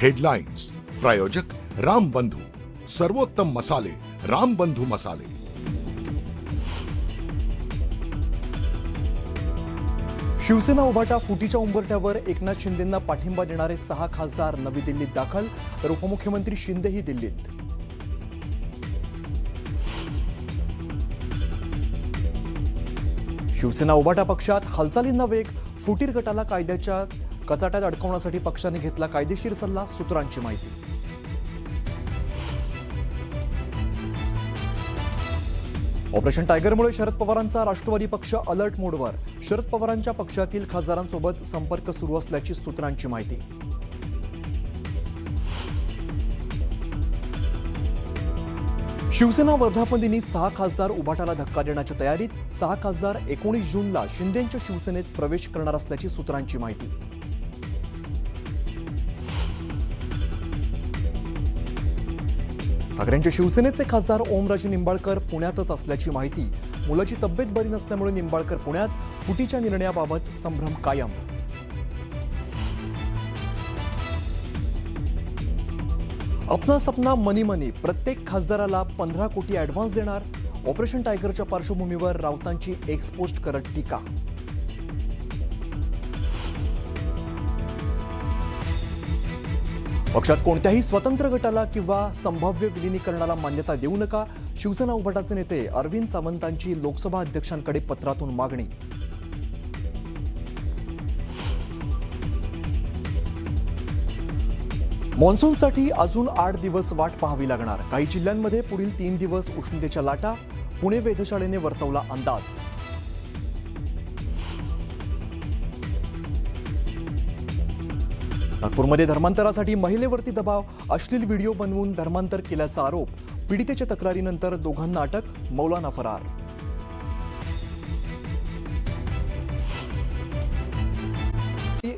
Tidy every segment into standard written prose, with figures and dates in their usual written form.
Headlines प्रायोजक राम बंधू, सर्वोत्तम मसाले राम बंधू मसाले। शिवसेना उभाटा फुटीच्या उंबरठ्यावर एकनाथ शिंदेंना पाठिंबा देणारे 6 खासदार नवी दिल्लीत दाखल, तर उपमुख्यमंत्री शिंदेही दिल्लीत। शिवसेना उभाटा पक्षात हालचालींना वेग, फुटीर गटाला कायद्याच्या कचाट्यात अडकवण्यासाठी पक्षाने घेतला कायदेशीर सल्ला, सूत्रांची माहिती। ऑपरेशन टायगरमुळे शरद पवारांचा राष्ट्रवादी पक्ष अलर्ट मोडवर, शरद पवारांच्या पक्षातील खासदारांसोबत संपर्क सुरू असल्याची सूत्रांची माहिती। शिवसेना वर्धापनदिनी 6 खासदार उभाटाला धक्का देण्याच्या तयारीत, 6 खासदार 19 जूनला शिंदेंच्या शिवसेनेत प्रवेश करणार असल्याची सूत्रांची माहिती। ठाकरेंच्या शिवसेनेचे खासदार ओमराजे निंबाळकर पुण्यातच असल्याची माहिती। मुलाची तब्येत बरी नसल्यामुळे निंबाळकर पुण्यात, फुटीच्या निर्णयाबाबत संभ्रम कायम। अपना सपना मनी मनी, प्रत्येक खासदाराला 15 कोटी ॲडव्हान्स देणार, ऑपरेशन टायगरच्या पार्श्वभूमीवर राऊतांची एक्स पोस्ट करत टीका। पक्षात कोणत्याही स्वतंत्र गटाला किंवा संभाव्य विलिनीकरणाला मान्यता देऊ नका, शिवसेना उभाटाचे नेते अरविंद सावंतांची लोकसभा अध्यक्षांकडे पत्रातून मागणी। मॉन्सूनसाठी अजून 8 दिवस वाट पाहावी लागणार, काही जिल्ह्यांमध्ये पुढील 3 दिवस उष्णतेच्या लाटा, पुणे वेधशाळेने वर्तवला अंदाज। नागपूरमध्ये धर्मांतरासाठी महिलेवरती दबाव, अश्लील व्हिडिओ बनवून धर्मांतर केल्याचा आरोप, पीडितेच्या तक्रारीनंतर दोघांना अटक, मौलाना फरार।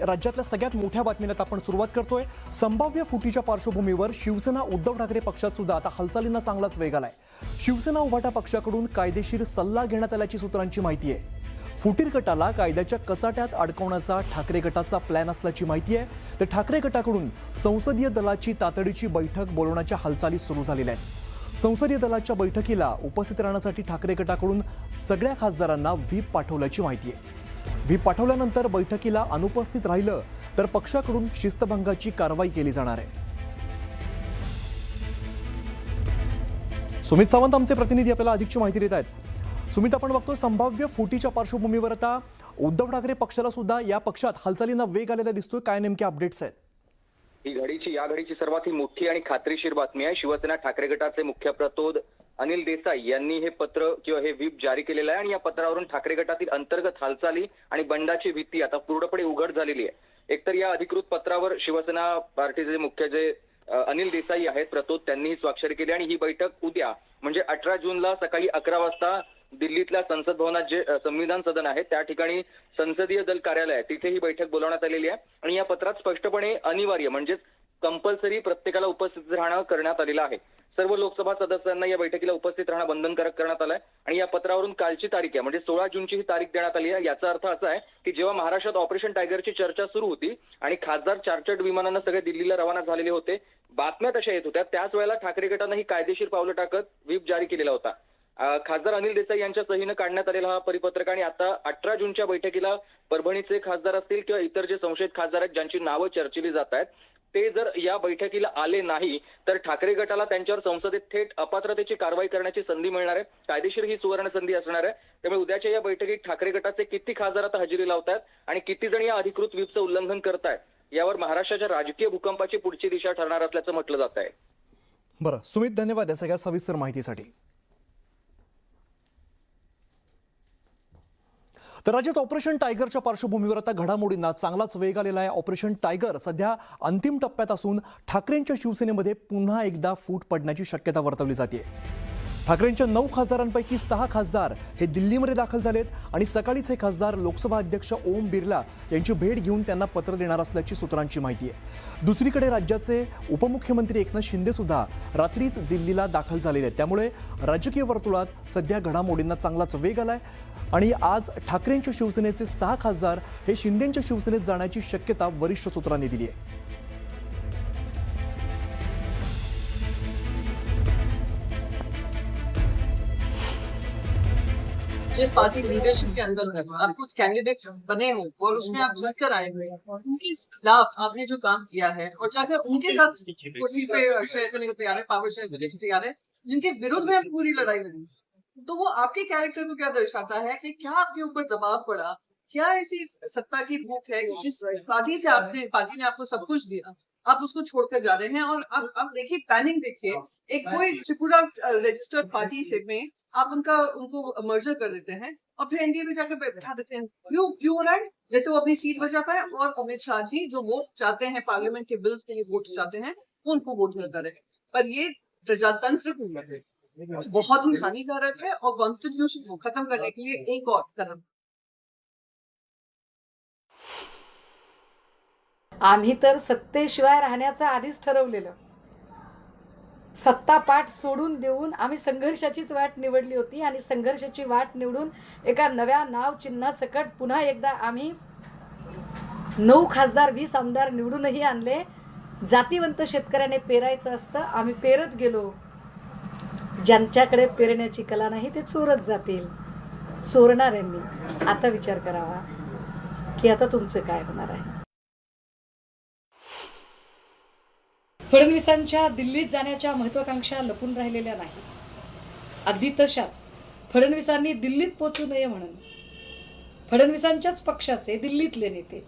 राज्यातल्या सगळ्यात मोठ्या बातमीला आपण सुरुवात करतोय। संभाव्य फुटीच्या पार्श्वभूमीवर शिवसेना उद्धव ठाकरे पक्षात सुद्धा आता हालचालींना चांगलाच वेग आलाय। शिवसेना उभाटा पक्षाकडून कायदेशीर सल्ला घेण्यात आल्याची सूत्रांची माहिती आहे। फुटीर गटाला कायद्याच्या कचाट्यात अडकवण्याचा ठाकरे गटाचा प्लॅन असल्याची माहिती आहे। तर ठाकरे गटाकडून संसदीय दलाची तातडीची बैठक बोलवण्याच्या हालचाली सुरू झालेल्या आहेत। संसदीय दलाच्या बैठकीला उपस्थित राहण्यासाठी ठाकरे गटाकडून सगळ्या खासदारांना व्हीप पाठवल्याची माहिती आहे। व्हीप पाठवल्यानंतर बैठकीला अनुपस्थित राहिलं तर पक्षाकडून शिस्तभंगाची कारवाई केली जाणार आहे। सुमित सावंत आमचे प्रतिनिधी आपल्याला अधिकची माहिती देत आहेत। सुमित, आपण बघतो संभाव्य फुटीच्या पार्श्वभूमीवर आता उद्धव ठाकरे पक्षाला सुद्धा या पक्षात हालचालींना वेग आलेला दिसतोय, काय नेमके अपडेट्स आहेत? या घडीची सर्वात ही मोठी आणि खात्रीशीर बातमी आहे। शिवसेना ठाकरे गटाचे मुख्य प्रतोद अनिल देसाई यांनी हे पत्र किंवा हे व्हीप जारी केलेलं आहे आणि या पत्रावरून ठाकरे गटातील अंतर्गत हालचाली आणि बंडाची भीती आता पूर्णपणे उघड झालेली आहे। एकतर या अधिकृत पत्रावर शिवसेना पार्टीचे मुख्य जे अनिल देसाई आहेत प्रतोद, त्यांनीही स्वाक्षरी केली आणि ही बैठक उद्या म्हणजे 18 जूनला सकाळी 11 वाजता दिल्लीतल्या संसद भवनात जे संविधान सदन आहे त्या ठिकाणी संसदीय दल कार्यालय आहे, तिथे ही बैठक बोलावण्यात आलेली आहे। आणि या पत्रात स्पष्टपणे अनिवार्य म्हणजेच कंपल्सरी प्रत्येकाला उपस्थित राहणं करण्यात आलेलं आहे। सर्व लोकसभा सदस्यांना या बैठकीला उपस्थित राहणं बंधनकारक करण्यात आलंय आणि या पत्रावरून कालची तारीख आहे म्हणजे 16 जूनची ही तारीख देण्यात आली आहे। याचा अर्थ असा आहे की जेव्हा महाराष्ट्रात ऑपरेशन टायगरची चर्चा सुरू होती आणि खासदार चार्टर्ड विमानानं सगळे दिल्लीला रवाना झालेले होते, बातम्या तशा येत होत्या, त्याच वेळेला ठाकरे गटानं ही कायदेशीर पावलं टाकत व्हीप जारी केलेला होता। खासदार अनिल देसाई यांच्या सहीनं काढण्यात आलेला हा परिपत्रक आणि आता 18 जूनच्या बैठकीला परभणीचे खासदार असतील किंवा इतर जे संशयित खासदार आहेत ज्यांची नावं चर्चिली जात आहेत, ते जर या बैठकीला आले नाही तर ठाकरे गटाला त्यांच्यावर संसदेत थेट अपात्रतेची कारवाई करण्याची संधी मिळणार आहे। कायदेशीर ही सुवर्ण संधी असणार आहे। त्यामुळे उद्याच्या या बैठकीत ठाकरे गटाचे किती खासदार आता हजेरी लावतायत आणि किती जण या अधिकृत व्हीपचं उल्लंघन करतायत यावर महाराष्ट्राच्या राजकीय भूकंपाची पुढची दिशा ठरणार असल्याचं म्हटलं जात आहे। बरं सुमित, धन्यवाद या सगळ्या सविस्तर माहितीसाठी। तर राज्यात ऑपरेशन टायगरच्या पार्श्वभूमीवर आता घडामोडींना चांगलाच वेग आलेला आहे। ऑपरेशन टायगर सध्या अंतिम टप्प्यात असून ठाकरेंच्या शिवसेनेमध्ये पुन्हा एकदा फूट पडण्याची शक्यता वर्तवली जाते। ठाकरेंच्या 9 खासदारांपैकी 6 खासदार हे दिल्लीमध्ये दाखल झालेत आणि सकाळीच हे खासदार लोकसभा अध्यक्ष ओम बिर्ला यांची भेट घेऊन त्यांना पत्र देणार असल्याची सूत्रांची माहिती आहे। दुसरीकडे राज्याचे उपमुख्यमंत्री एकनाथ शिंदे सुद्धा रात्रीच दिल्लीला दाखल झालेले आहेत। त्यामुळे राजकीय वर्तुळात सध्या घडामोडींना चांगलाच वेग आलाय आणि आज ठाकरेंच्या शिवसेनेचे 6 खासदार हे शिंदेंच्या शिवसेनेत जाण्याची शक्यता वरिष्ठ सूत्रांनी दिली आहे। जिस पार्टी लीडरशिप के अंदर है, आप कुछ कैंडिडेट बने हो और उसमें आप जीत कर आए हो, उनके खिलाफ आपने जो काम किया है और चाहे उनके साथ कुर्सी पे शेयर करने को तैयार है, पावर शेयर करने को तैयार है, जिनके विरुद्ध में आप पूरी लड़ाई लड़ी, तो वो आपके कैरेक्टर को क्या दर्शाता है कि क्या आपके ऊपर दबाव पड़ा, क्या ऐसी सत्ता की भूख है कि जिस पार्टी ने आपको सब कुछ दिया, आप उसको छोड़कर जा रहे हैं। और अब देखिए प्लानिंग देखिए, एक कोई त्रिपुरा रजिस्टर्ड पार्टी से में आप उनको मर्जर कर देते हैं और फिर एनडीए में जाकर बैठा देते हैं। क्यों राइट, जैसे वो अपनी सीट बचा पाए और अमित शाह जी जो वोट चाहते हैं, पार्लियामेंट के बिल्स के लिए वोट चाहते हैं, वो उनको वोट मिलता रहे। पर ये प्रजातंत्र बहुत ही हानिकारक है और कॉन्स्टिट्यूशन को खत्म करने के लिए एक और कदम। आम्ही तर सत्तेशिवाय राहण्याचं आधीच ठरवलेलं, सत्ता पाठ सोडून देऊन आम्ही संघर्षाचीच वाट निवडली होती आणि संघर्षाची वाट निवडून एका नव्या नाव चिन्हासकट पुन्हा एकदा आम्ही 9 खासदार 20 आमदार निवडूनही आणले। जातीवंत शेतकऱ्याने पेरायचं असतं, आम्ही पेरत गेलो। ज्यांच्याकडे पेरण्याची कला नाही ते चोरत जातील, चोरणाऱ्यांनी आता विचार करावा की आता तुमचं काय होणार आहे। फडणवीसांच्या दिल्लीत जाण्याच्या महत्वाकांक्षा लपून राहिलेल्या नाही, अगदी तशाच फडणवीसांनी दिल्लीत पोहोचू नये म्हणून फडणवीसांच्याच पक्षाचे दिल्लीतले नेते,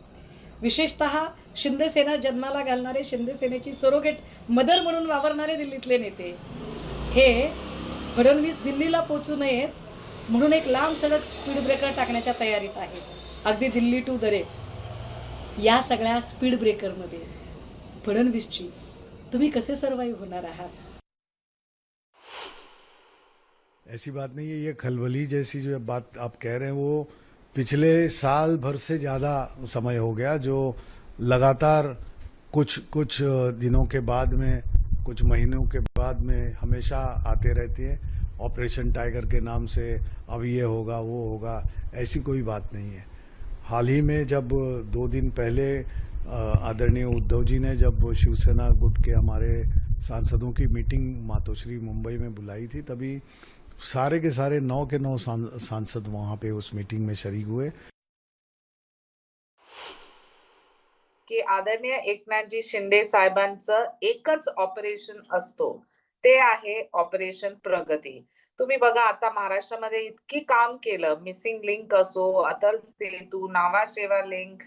विशेषतः शिंदेसेना जन्माला घालणारे, शिंदेसेनेची सरोगेट मदर म्हणून वावरणारे दिल्लीतले नेते, हे फडणवीस दिल्लीला पोहोचू नयेत म्हणून एक लांब सडक स्पीड ब्रेकर टाकण्याच्या तयारीत आहेत। अगदी दिल्ली टू दरे या सगळ्या स्पीड ब्रेकरमध्ये फडणवीसची तुम्ही कसे सर्वाइव होणार आहात? ऐसी बात नहीं है, ये खलबली जैसी जो बात आप कह रहे हैं वो पिछले साल भर से ज़्यादा समय हो गया, जो लगातार कुछ दिनों के बाद में, कुछ महीनों के बाद में हमेशा आते रहती है। ऑपरेशन टाइगर के नाम से अब ये होगा वो होगा, ऐसी कोई बात नहीं है। हाल ही में जब 2 दिन पहले आदरणीय उद्धव जी ने जब शिवसेना गुट के हमारे सांसदों की मीटिंग मातोश्री मुंबई में बुलाई थी, तभी सारे के सारे 9 के 9 सांसद वहां पे उस मीटिंग में शरीक हुए। की आदरणीय एकनाथजी शिंदे साहेबांचं एकच ऑपरेशन असतो, ते आहे ऑपरेशन प्रगती। तुम्ही बघा आता महाराष्ट्रामध्ये इतकी काम केलं, मिसिंग लिंक असो, अटल सेतू, नावा सेवा लिंक,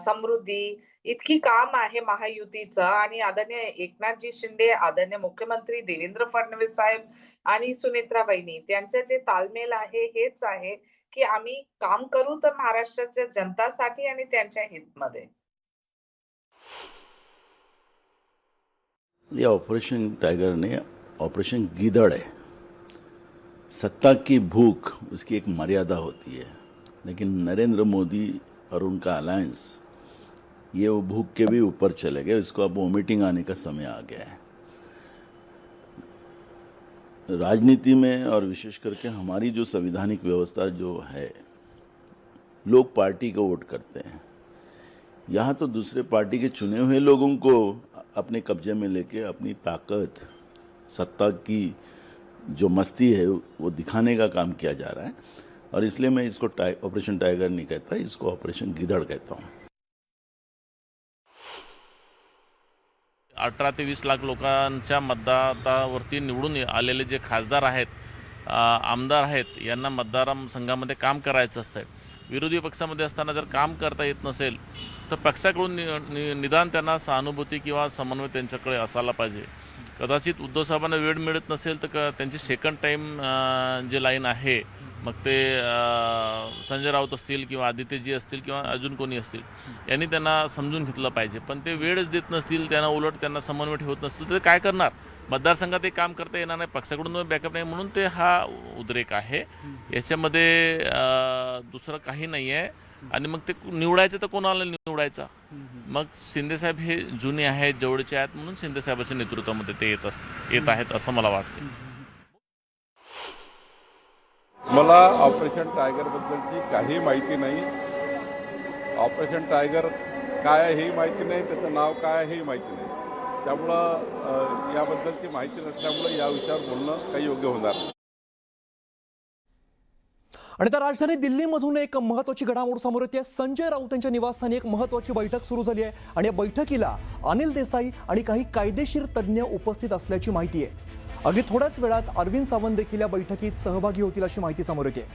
समृद्धी, इतकी काम आहे महायुतीचं। आणि आदरणीय एकनाथजी शिंदे, आदरणीय मुख्यमंत्री देवेंद्र फडणवीस साहेब आणि सुनेत्रा वहिनी, त्यांचे जे तालमेल आहे हेच आहे की आम्ही काम करू तर महाराष्ट्राच्या जनतासाठी आणि त्यांच्या हितमध्ये। ये ऑपरेशन टाइगर ने ऑपरेशन गीदड़ है। सत्ता की भूख, उसकी एक मर्यादा होती है, लेकिन नरेंद्र मोदी और उनका अलायंस ये वो भूख के भी ऊपर चले गए। इसको अब वोमिटिंग आने का समय आ गया है। राजनीति में और विशेष करके हमारी जो संवैधानिक व्यवस्था जो है, लोग पार्टी को वोट करते हैं। यहाँ तो दूसरे पार्टी के चुने हुए लोगों को अपने कब्जे में लेके अपनी ताकत, सत्ता की जो मस्ती है वो दिखाने का काम किया जा रहा है। और इसलिए मैं इसको ऑपरेशन टाइगर नहीं कहता, इसको ऑपरेशन गिदड़ कहता हूँ। 18 ते 20 लाख लोकांच्या मतदातावरती निवडून आलेले जे खासदार आहेत, आमदार आहेत, यांना मतदारसंघामध्ये काम करायचं असतं। विरोधी पक्षामध्ये असताना जर काम करता येत नसेल तर पक्षाकडून निदान त्यांना सहानुभूती किंवा समन्वय त्यांच्याकडे असायला पाहिजे। कदाचित उद्धव साहेबांना वेळ मिळत नसेल तर त्यांची सेकंड टाईम जे लाईन आहे, मग ते संजय राऊत असतील किंवा आदित्यजी असतील किंवा अजून कोणी असतील, यांनी त्यांना समजून घेतलं पाहिजे। पण ते वेळच देत नसतील, त्यांना उलट त्यांना समन्वय ठेवत नसतील तर काय करणार? मतदारसंघात एक काम करता येणार नाही, पक्षाकडून बॅकअप नाही, म्हणून ते हा उद्रेक आहे। याच्यामध्ये दुसरं काही नाही आहे। आणि मग ते निवडायचं तर कोणाला निवडायचा? मग शिंदेसाहेब हे जुने आहेत, जवळचे आहेत, म्हणून शिंदेसाहेबांच्या नेतृत्वामध्ये ते येत आहेत असं मला वाटतं। मला ऑपरेशन टायगर बद्दलची काही माहिती नाही। ऑपरेशन टायगर काय आहे हे माहिती नाही, त्याचं नाव काय आहे हे माहिती नाही। त्यामुळं याबद्दलची माहिती नसल्यामुळे या विषयावर बोलणं काही योग्य होणार नाही। आणि त्या राजधानी दिल्लीमधून एक महत्त्वाची घडामोड समोर येते. संजय राऊत यांच्या निवासस्थानी एक महत्त्वाची बैठक सुरू झाली आहे आणि या बैठकीला अनिल देसाई आणि काही कायदेशीर तज्ज्ञ उपस्थित असल्याची माहिती आहे. अगदी थोड्याच वेळात अरविंद सावंत देखील या बैठकीत सहभागी होतील अशी माहिती समोर येते.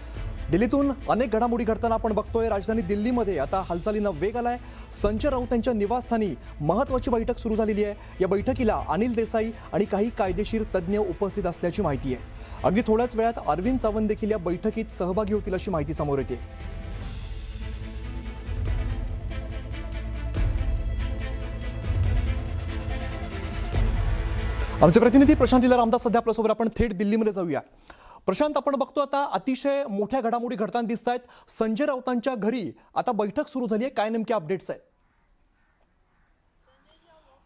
दिल्लीतून अनेक घडामोडी घडताना आपण बघतोय. राजधानी दिल्लीमध्ये आता हालचालींना वेग आलाय. संजय राऊत यांच्या निवासस्थानी महत्त्वाची बैठक सुरू झालेली आहे. या बैठकीला अनिल देसाई आणि काही कायदेशीर तज्ज्ञ उपस्थित असल्याची माहिती आहे. अगदी थोड्याच वेळात अरविंद सावंत देखील या बैठकीत सहभागी होतील अशी माहिती समोर येते. आमचे प्रतिनिधी प्रशांत लीला रामदास सध्या आपल्यासोबत. आपण थेट दिल्लीमध्ये जाऊया. प्रशांत, आपण बघतो आता अतिशय मोठ्या घडामोडी घडताना दिसत आहेत. संजय राऊतांच्या घरी आता बैठक सुरू झाली आहे. काय नेमके अपडेट्स आहेत?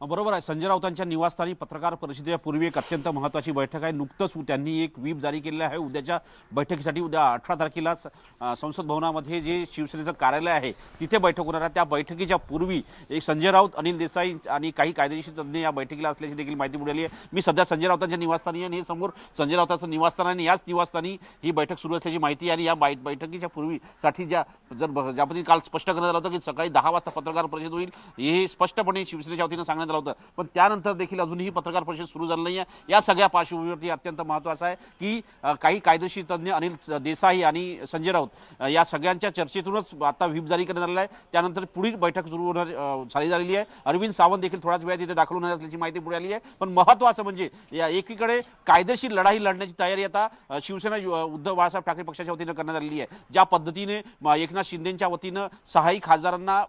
बरोबर आहे. संजय राऊतांच्या निवासस्थानी पत्रकार परिषदेच्या पूर्वी एक अत्यंत महत्त्वाची बैठक आहे. नुकतंच त्यांनी एक व्हीप जारी केलेलं आहे उद्याच्या बैठकीसाठी. उद्या 18 तारखेला संसद भवनामध्ये जे शिवसेनेचं कार्यालय आहे तिथे बैठक होणार आहे. त्या बैठकीच्या पूर्वी एक संजय राऊत, अनिल देसाई आणि काही कायदेशीर तज्ज्ञ या बैठकीला असल्याची देखील माहिती पुढे आली आहे. मी सध्या संजय राऊतांच्या निवासस्थानी आणि समोर संजय राऊतांचं निवासस्थान आणि याच निवासस्थानी ही बैठक सुरू असल्याची माहिती आहे. आणि या बैठकीच्या पूर्वीसाठी ज्या पद्धतीने काल स्पष्ट करण्यात आलं होतं की सकाळी 10 वाजता पत्रकार परिषद होईल हे स्पष्टपणे शिवसेनेच्या वतीनं सांगण्यात होतं. पण त्यानंतर देखील अजूनही पत्रकार परिषद सुरू झाली नाही आहे. या सगळ्या पार्श्वभूमीवरती अत्यंत महत्त्वाचं आहे की काही कायदेशीर तज्ज्ञ अनिल देसाई आणि संजय राऊत या सगळ्यांच्या चर्चेतूनच आता व्हीप जारी करण्यात आलेला आहे. त्यानंतर पुढील बैठक सुरू होणार झालेली आहे. अरविंद सावंत देखील थोड्याच वेळात तिथे दाखल होणार असल्याची माहिती पुढे आली आहे. पण महत्त्वाचं म्हणजे या एकीकडे कायदेशीर लढाई लढण्याची तयारी आता शिवसेना उद्धव बाळासाहेब ठाकरे पक्षाच्या वतीनं करण्यात आलेली आहे. ज्या पद्धतीने एकनाथ शिंदेच्या वतीनं 6 खासदारांना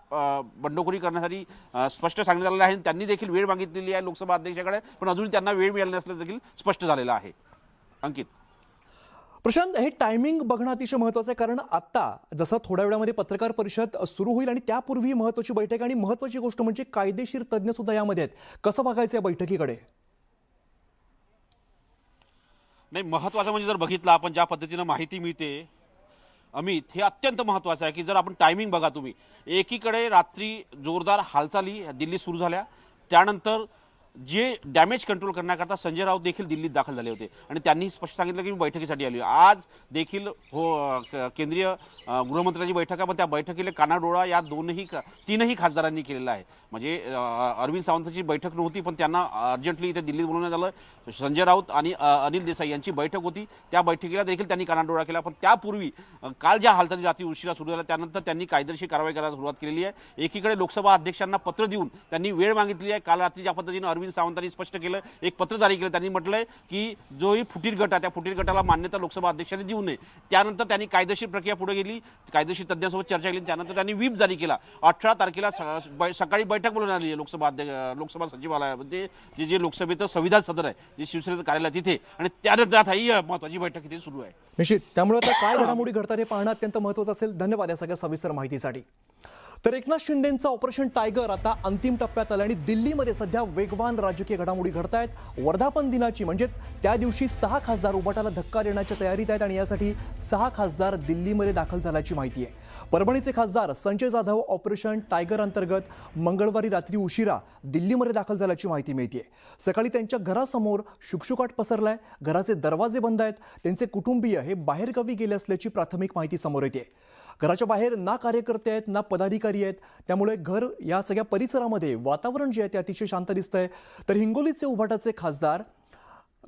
बंडखोरी करण्यासाठी स्पष्ट सांगण्यात आलेलं आहे. त्यांनी देखील वेळ मागितलेली आहे लोकसभा अध्यक्षाकडे, पण अजून त्यांना वेळ मिळाला नसल्याचं देखील स्पष्ट झालेलं आहे. अंकित. प्रशांत, हे टायमिंग बघणं अतिशय महत्त्वाचं आहे. कारण आता जसं थोड्या वेळामध्ये पत्रकार परिषद सुरू होईल आणि त्यापूर्वी महत्त्वाची बैठक आणि महत्त्वाची गोष्ट म्हणजे कायदेशीर तज्ज्ञ सुद्धा यामध्ये आहेत. कसं बघायचं या बैठकीकडे? नाही, महत्त्वाचं म्हणजे जर बघितलं आपण ज्या पद्धतीनं माहिती मिळते अमित, हे अत्यंत महत्त्वाचं आहे की जर आपण टायमिंग बघा तुम्ही, एकीकडे रात्री जोरदार हालचाली दिल्लीत सुरू झाल्या. त्यानंतर जे डॅमेज कंट्रोल करण्याकरता संजय राऊत देखील दिल्लीत दाखल झाले होते आणि त्यांनी स्पष्ट सांगितलं की मी बैठकीसाठी आली. आज देखील केंद्रीय गृहमंत्र्यांची बैठक आहे, पण त्या बैठकीला कानाडोळा या 3ही खासदारांनी केलेला आहे. म्हणजे अरविंद सावंतची बैठक नव्हती, पण त्यांना अर्जंटली इथे दिल्लीत बोलवण्यात आलं. संजय राऊत आणि अनिल देसाई यांची बैठक होती. त्या बैठकीला देखील त्यांनी कानाडोळा केला. पण त्यापूर्वी काल ज्या हालचाली रात्री उशिरा सुरू झाल्या त्यानंतर त्यांनी कायदेशीर कारवाई करायला सुरुवात केलेली आहे. एकीकडे लोकसभा अध्यक्षांना पत्र देऊन त्यांनी वेळ मागितली आहे. काल रात्री ज्या पद्धतीनं अरविंद सावंतांनी स्पष्ट केलं, एक पत्र जारी केलं. त्यांनी म्हटलंय की जो ही फुटीर गट आहे त्या फुटीर गटाला मान्यता लोकसभा अध्यक्षांनी देऊ नये. त्यानंतर त्यांनी कायदेशीर प्रक्रिया पुढे गेली, कायदेशीर तज्ज्ञांसोबत चर्चा केली. त्यानंतर त्यांनी व्हीप जारी केला. 18 तारखेला सकाळी बैठक बोलवण्यात आली आहे लोकसभा सचिवालयामध्ये, जे लोकसभेचं संविधान सदन आहे, जे शिवसेनेचं कार्यालय तिथे. आणि त्यानंतर आता ही महत्त्वाची बैठक इथे सुरू आहे. निश्चित. त्यामुळे आता काय घडामोडी घडतात हे पाहणं अत्यंत महत्त्वाचं असेल. धन्यवाद या सगळ्या सविस्तर माहितीसाठी. तर एकनाथ शिंदेंचं ऑपरेशन टायगर आता अंतिम टप्प्यात आलं आणि दिल्लीमध्ये सध्या वेगवान राजकीय घडामोडी घडत आहेत. वर्धापन दिनाची म्हणजेच त्या दिवशी 6 खासदार उभाटाला धक्का देण्याच्या तयारीत आहेत आणि यासाठी 6 खासदार दिल्लीमध्ये दाखल झाल्याची माहिती आहे. परभणीचे खासदार संजय जाधव ऑपरेशन टायगर अंतर्गत मंगळवारी रात्री उशिरा दिल्लीमध्ये दाखल झाल्याची माहिती मिळते. सकाळी त्यांच्या घरासमोर शुकशुकाट पसरलाय. घराचे दरवाजे बंद आहेत. त्यांचे कुटुंबीय हे बाहेरगावी गेले असल्याची प्राथमिक माहिती समोर येते. घराच्या बाहेर ना कार्यकर्ते आहेत ना पदाधिकारी आहेत. त्यामुळे घर या सगळ्या परिसरामध्ये वातावरण जे आहे ते अतिशय शांत दिसतंय. तर हिंगोलीचे उभाटाचे खासदार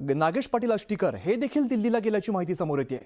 नागेश पाटील आष्टीकर हे देखील दिल्लीला गेल्याची माहिती समोर येते.